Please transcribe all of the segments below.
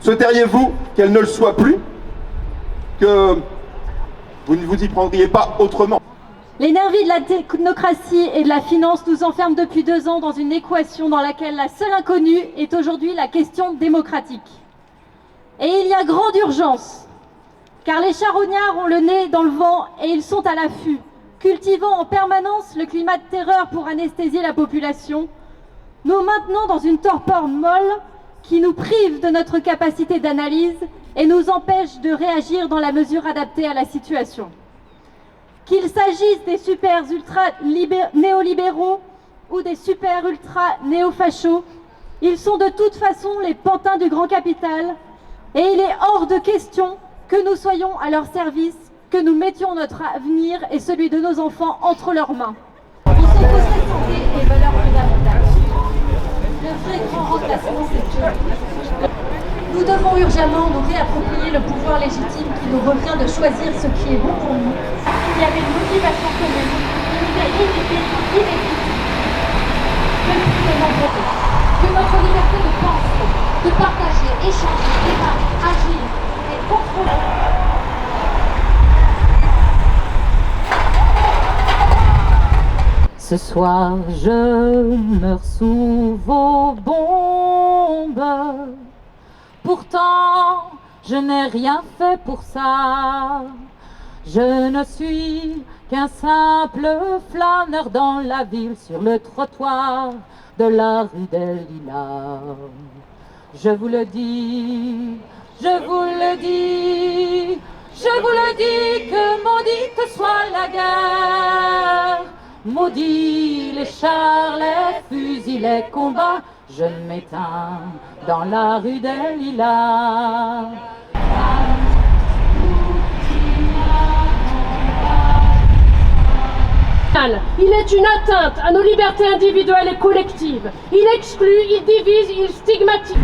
Souhaiteriez-vous qu'elle ne le soit plus? Que vous ne vous y prendriez pas autrement? L'énergie de la technocratie et de la finance nous enferme depuis 2 ans dans une équation dans laquelle la seule inconnue est aujourd'hui la question démocratique. Et il y a grande urgence, car les charognards ont le nez dans le vent et ils sont à l'affût, cultivant en permanence le climat de terreur pour anesthésier la population, nous maintenant dans une torpeur molle qui nous prive de notre capacité d'analyse et nous empêche de réagir dans la mesure adaptée à la situation. Qu'il s'agisse des super ultra néolibéraux ou des super ultra néofachos, ils sont de toute façon les pantins du grand capital et il est hors de question que nous soyons à leur service, que nous mettions notre avenir et celui de nos enfants entre leurs mains. On s'opposerait santé et valeurs fondamentales. Le vrai grand remplacement, c'est que nous devons urgemment nous réapproprier le pouvoir légitime qui nous revient de choisir ce qui est bon pour nous. Il y avait une motivation commune, une idée illégitime, que notre liberté de penser, de partager, échanger, débattre, agir et contrôler. Ce soir, je meurs sous vos bombes. Pourtant, je n'ai rien fait pour ça. Je ne suis qu'un simple flâneur dans la ville, sur le trottoir de la rue des Lilas. Je vous le dis, je vous le dis, je vous le dis, que maudite soit la guerre. Maudits les chars, les fusils, les combats, je m'éteins dans la rue des Lilas. Il est une atteinte à nos libertés individuelles et collectives. Il exclut, il divise, il stigmatise.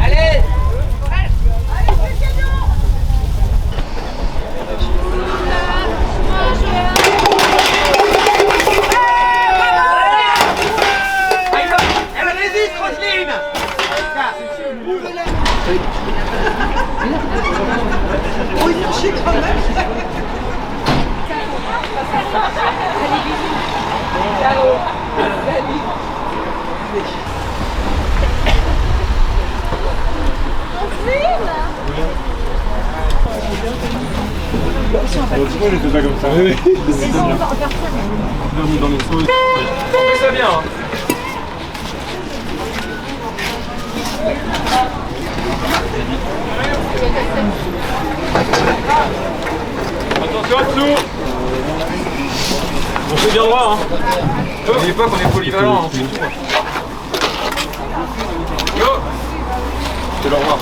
Allez! Allez-y, Franceline! Oui, j'ai quand même. Pourquoi j'étais pas comme ça? Oui, c'est bien. Dans les sauts. On fait ça bien. Hein. Attention en dessous. On fait bien droit. Hein. N'oubliez pas qu'on est polyvalent. On fait tout. Go. C'est le revoir.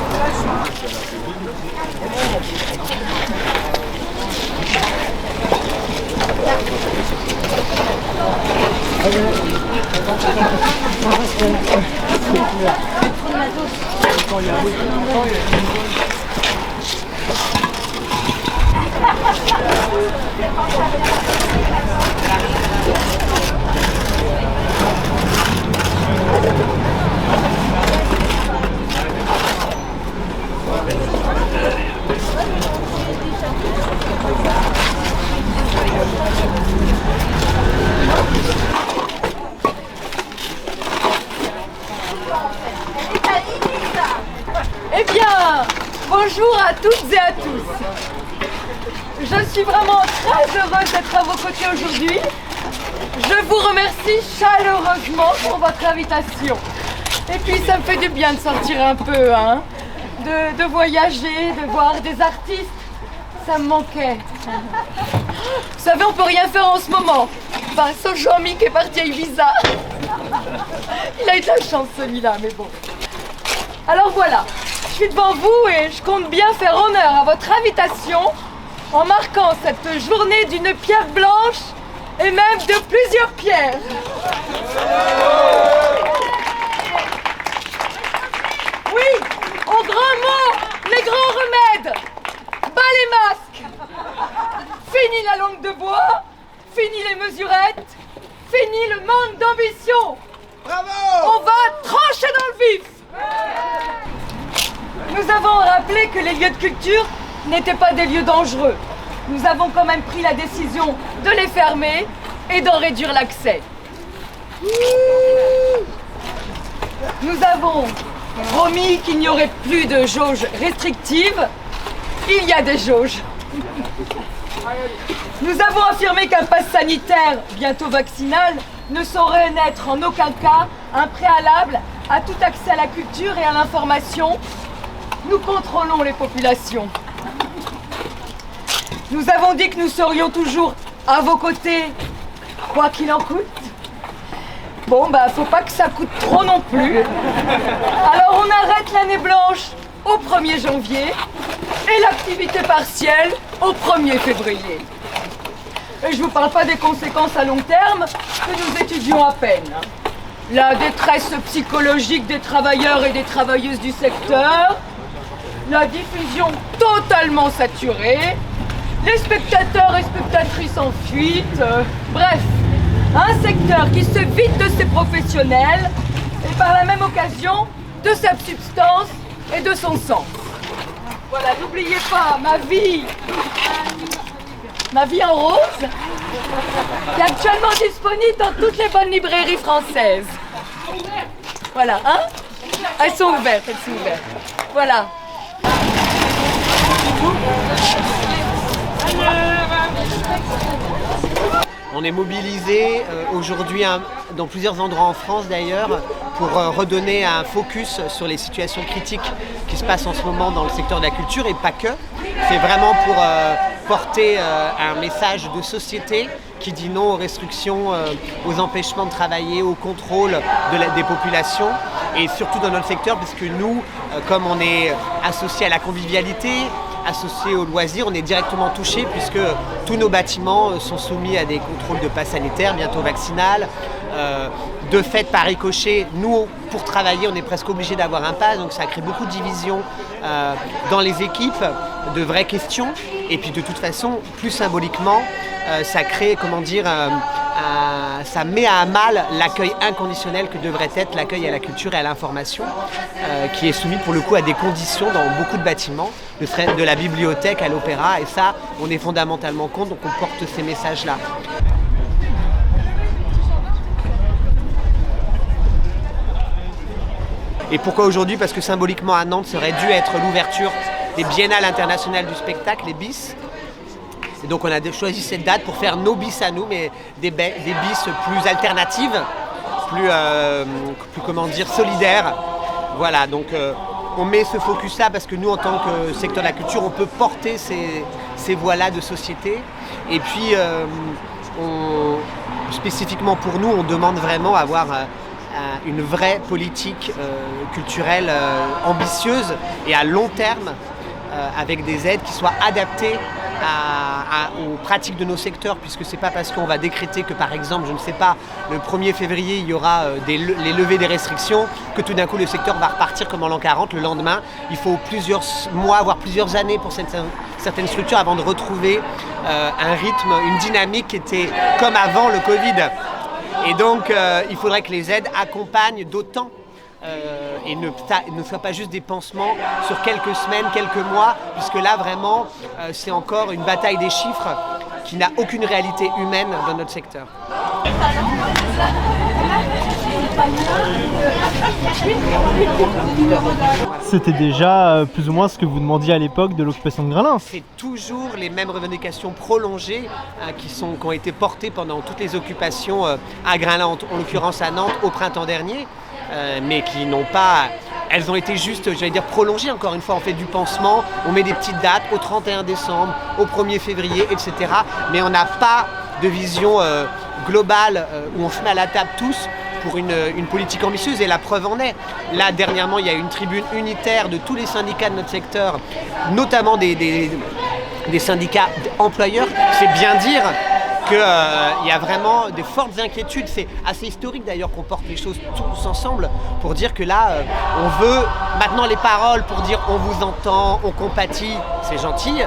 Eh bien, bonjour à toutes et à tous. Je suis vraiment très heureuse d'être à vos côtés aujourd'hui. Je vous remercie chaleureusement pour votre invitation. Et puis ça me fait du bien de sortir un peu, hein, de voyager, de voir des artistes. Ça me manquait. Vous savez, on peut rien faire en ce moment. Enfin, sauf Jean-Mi qui est parti à Ibiza. Il a eu de la chance celui-là, mais bon. Alors voilà, je suis devant vous et je compte bien faire honneur à votre invitation en marquant cette journée d'une pierre blanche et même de plusieurs pierres. Oui, au grand mot, les grands remèdes. Bas les masques. Fini la langue de bois, fini les mesurettes, fini le manque d'ambition. Bravo! On va trancher dans le vif. Nous avons rappelé que les lieux de culture n'étaient pas des lieux dangereux. Nous avons quand même pris la décision de les fermer et d'en réduire l'accès. Nous avons promis qu'il n'y aurait plus de jauges restrictives. Il y a des jauges. Nous avons affirmé qu'un pass sanitaire, bientôt vaccinal, ne saurait n'être en aucun cas un préalable à tout accès à la culture et à l'information. Nous contrôlons les populations. Nous avons dit que nous serions toujours à vos côtés, quoi qu'il en coûte. Bon, faut pas que ça coûte trop non plus. Alors on arrête l'année blanche au 1er janvier et l'activité partielle au 1er février. Et je vous parle pas des conséquences à long terme que nous étudions à peine. La détresse psychologique des travailleurs et des travailleuses du secteur, la diffusion totalement saturée, les spectateurs et spectatrices en fuite, bref, un secteur qui se vide de ses professionnels et par la même occasion de sa substance et de son sens. Voilà, n'oubliez pas, ma vie en rose, qui est actuellement disponible dans toutes les bonnes librairies françaises. Voilà, hein? Elles sont ouvertes. Voilà. On est mobilisé aujourd'hui dans plusieurs endroits en France d'ailleurs pour redonner un focus sur les situations critiques qui se passent en ce moment dans le secteur de la culture et pas que. C'est vraiment pour porter un message de société qui dit non aux restrictions, aux empêchements de travailler, au contrôle des populations et surtout dans notre secteur parce que nous, comme on est associé à la convivialité, associés au loisir, on est directement touchés puisque tous nos bâtiments sont soumis à des contrôles de pass sanitaire, bientôt vaccinal. De fait, par ricochet, nous, pour travailler, on est presque obligé d'avoir un pass, donc ça crée beaucoup de divisions dans les équipes, de vraies questions. Et puis de toute façon, plus symboliquement, ça crée, ça met à mal l'accueil inconditionnel que devrait être l'accueil à la culture et à l'information, qui est soumis pour le coup à des conditions dans beaucoup de bâtiments, de la bibliothèque à l'opéra, et ça, on est fondamentalement contre, donc on porte ces messages-là. Et pourquoi aujourd'hui? Parce que symboliquement à Nantes, ça aurait dû être l'ouverture des Biennales internationales du spectacle, les BIS. Et donc on a choisi cette date pour faire nos bis à nous, mais des bis plus alternatives, plus solidaires. Voilà, donc on met ce focus-là parce que nous, en tant que secteur de la culture, on peut porter ces voix-là de société. Et puis, spécifiquement pour nous, on demande vraiment à avoir une vraie politique culturelle ambitieuse et à long terme, avec des aides qui soient adaptées aux pratiques de nos secteurs, puisque c'est pas parce qu'on va décréter que par exemple, je ne sais pas, le 1er février il y aura les levées des restrictions, que tout d'un coup le secteur va repartir comme en l'an 40 le lendemain. Il faut plusieurs mois, voire plusieurs années pour certaines structures avant de retrouver un rythme, une dynamique qui était comme avant le Covid. Et donc il faudrait que les aides accompagnent d'autant et ne soient pas juste des pansements sur quelques semaines, quelques mois, puisque là vraiment c'est encore une bataille des chiffres qui n'a aucune réalité humaine dans notre secteur. C'était déjà plus ou moins ce que vous demandiez à l'époque de l'occupation de Graslin. C'est toujours les mêmes revendications prolongées qui ont été portées pendant toutes les occupations à Graslin, en l'occurrence à Nantes, au printemps dernier, mais qui n'ont pas... Elles ont été juste, j'allais dire, prolongées. Encore une fois, on fait du pansement, on met des petites dates au 31 décembre, au 1er février, etc. Mais on n'a pas de vision globale où on se met à la table tous pour une politique ambitieuse, et la preuve en est. Là, dernièrement, il y a eu une tribune unitaire de tous les syndicats de notre secteur, notamment des syndicats employeurs. C'est bien dire qu'il y a vraiment de fortes inquiétudes. C'est assez historique d'ailleurs qu'on porte les choses tous ensemble pour dire que là, on veut maintenant les paroles pour dire on vous entend, on compatit, c'est gentil,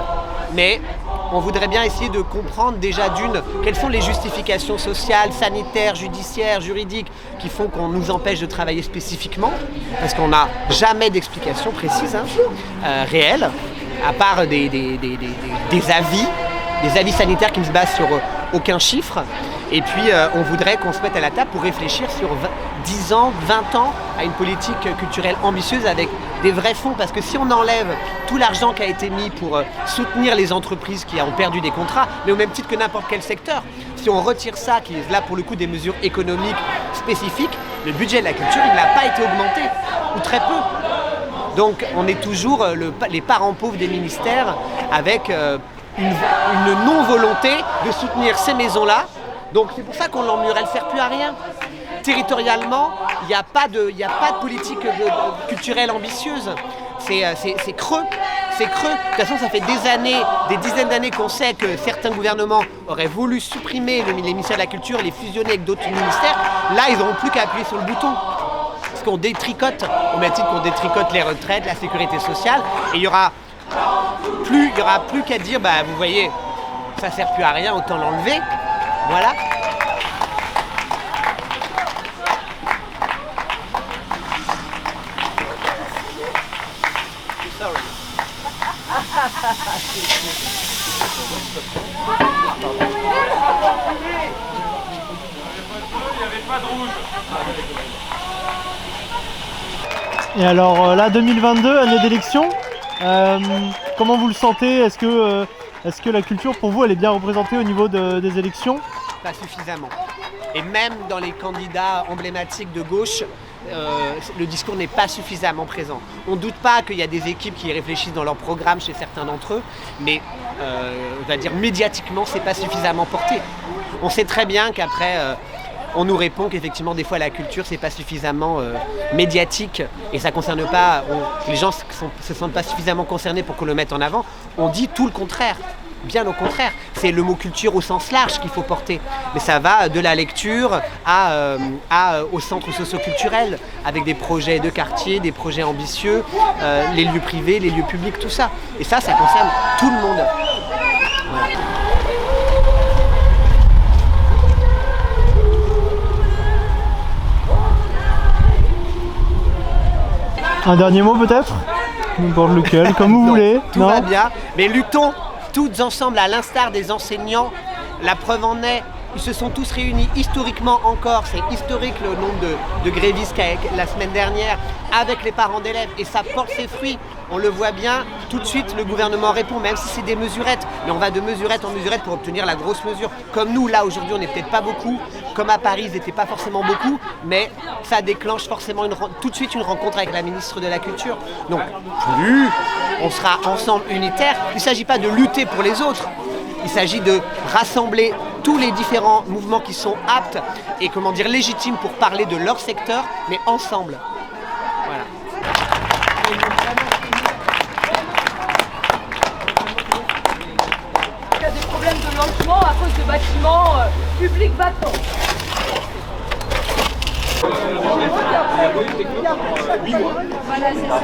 mais on voudrait bien essayer de comprendre déjà quelles sont les justifications sociales, sanitaires, judiciaires, juridiques qui font qu'on nous empêche de travailler spécifiquement, parce qu'on n'a jamais d'explication précise, réelle, à part des avis sanitaires qui ne se basent sur aucun chiffre. Et puis on voudrait qu'on se mette à la table pour réfléchir sur 10 ans, 20 ans à une politique culturelle ambitieuse avec des vrais fonds. Parce que si on enlève tout l'argent qui a été mis pour soutenir les entreprises qui ont perdu des contrats, mais au même titre que n'importe quel secteur, si on retire ça, qui est là pour le coup des mesures économiques spécifiques, le budget de la culture, il n'a pas été augmenté, ou très peu. Donc on est toujours les parents pauvres des ministères avec une non-volonté de soutenir ces maisons-là. Donc c'est pour ça qu'on l'emmure, elle ne sert plus à rien. Territorialement, il n'y a pas de politique culturelle ambitieuse. C'est creux. C'est creux. De toute façon, ça fait des années, des dizaines d'années qu'on sait que certains gouvernements auraient voulu supprimer les ministères de la culture, les fusionner avec d'autres ministères. Là, ils n'auront plus qu'à appuyer sur le bouton. Parce qu'on détricote, au même titre qu'on détricote les retraites, la sécurité sociale, et il y aura plus qu'à dire, vous voyez, ça sert plus à rien, autant l'enlever. Voilà. Et alors là, 2022, année d'élection, comment vous le sentez? Est-ce que la culture, pour vous, elle est bien représentée au niveau des élections? Pas suffisamment. Et même dans les candidats emblématiques de gauche, le discours n'est pas suffisamment présent. On ne doute pas qu'il y a des équipes qui réfléchissent dans leur programme chez certains d'entre eux, mais on va dire médiatiquement, c'est pas suffisamment porté. On sait très bien qu'après, on nous répond qu'effectivement, des fois, la culture, c'est pas suffisamment médiatique et ça concerne pas. Les gens se sentent pas suffisamment concernés pour qu'on le mette en avant. On dit tout le contraire. Bien au contraire, c'est le mot culture au sens large qu'il faut porter. Mais ça va de la lecture au centre socio-culturel, avec des projets de quartier, des projets ambitieux, les lieux privés, les lieux publics, tout ça. Et ça concerne tout le monde. Voilà. Un dernier mot peut-être? N'importe lequel, comme vous voulez. Tout va bien, mais luttons toutes ensemble, à l'instar des enseignants. La preuve en est, ils se sont tous réunis historiquement encore, c'est historique le nombre de grévistes la semaine dernière, avec les parents d'élèves, et ça porte ses fruits. On le voit bien, tout de suite le gouvernement répond, même si c'est des mesurettes, mais on va de mesurette en mesurette pour obtenir la grosse mesure. Comme nous, là aujourd'hui, on n'est peut-être pas beaucoup, comme à Paris, ils n'étaient pas forcément beaucoup, mais ça déclenche forcément tout de suite une rencontre avec la ministre de la Culture. Donc plus on sera ensemble unitaires, il ne s'agit pas de lutter pour les autres, il s'agit de rassembler tous les différents mouvements qui sont aptes et légitimes pour parler de leur secteur, mais ensemble. Voilà. Il y a des problèmes de logement à cause de bâtiments publics vacants. Voilà, c'est ça.